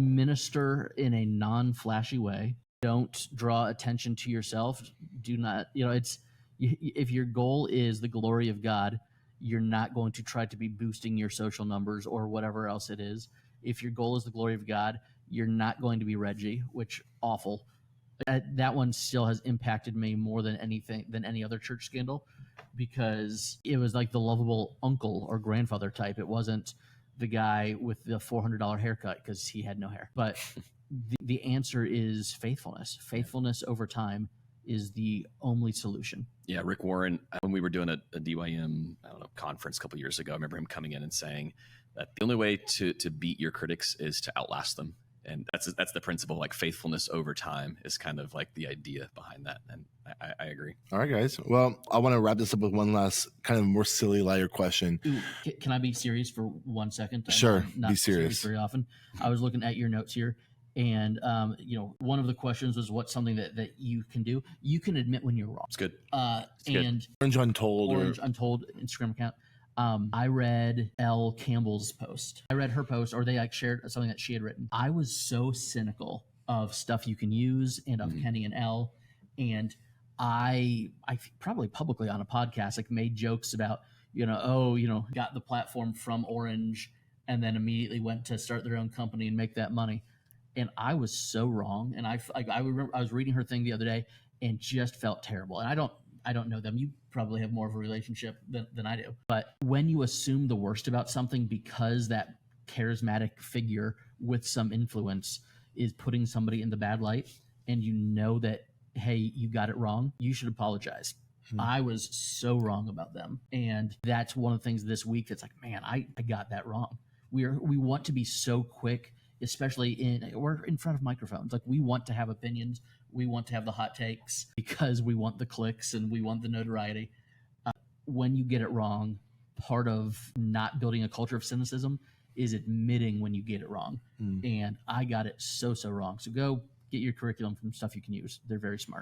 Minister in a non-flashy way. Don't draw attention to yourself. Do not, if your goal is the glory of God, you're not going to try to be boosting your social numbers or whatever else it is. If your goal is the glory of God, you're not going to be Reggie, which awful. That one still has impacted me more than any other church scandal, because it was like the lovable uncle or grandfather type. It wasn't the guy with the $400 haircut because he had no hair. But the answer is faithfulness. Faithfulness over time is the only solution. Yeah, Rick Warren, when we were doing a DYM conference a couple years ago, I remember him coming in and saying that the only way to beat your critics is to outlast them. And that's the principle. Like, faithfulness over time is kind of like the idea behind that. And I agree. All right, guys. Well, I want to wrap this up with one last kind of more silly, lighter question. Ooh, can I be serious for 1 second? Sure, not be serious. Very often. I was looking at your notes here, and one of the questions was, what's something that you can do? You can admit when you're wrong. It's good. And Orange Untold Instagram account. I read Elle Campbell's post. I read her post, or they shared something that she had written. I was so cynical of stuff you can use and of Kenny and Elle, and I probably publicly on a podcast made jokes about got the platform from Orange and then immediately went to start their own company and make that money, and I was so wrong. And I remember I was reading her thing the other day and just felt terrible. And I don't know them. You probably have more of a relationship than I do. But when you assume the worst about something because that charismatic figure with some influence is putting somebody in the bad light, and you know that, hey, you got it wrong, you should apologize. I was so wrong about them. And that's one of the things this week that's like, man, I got that wrong. We want to be so quick, especially we're in front of microphones. Like, we want to have opinions. We want to have the hot takes because we want the clicks and we want the notoriety. When you get it wrong, part of not building a culture of cynicism is admitting when you get it wrong. And I got it so wrong. So go get your curriculum from stuff you can use. They're very smart.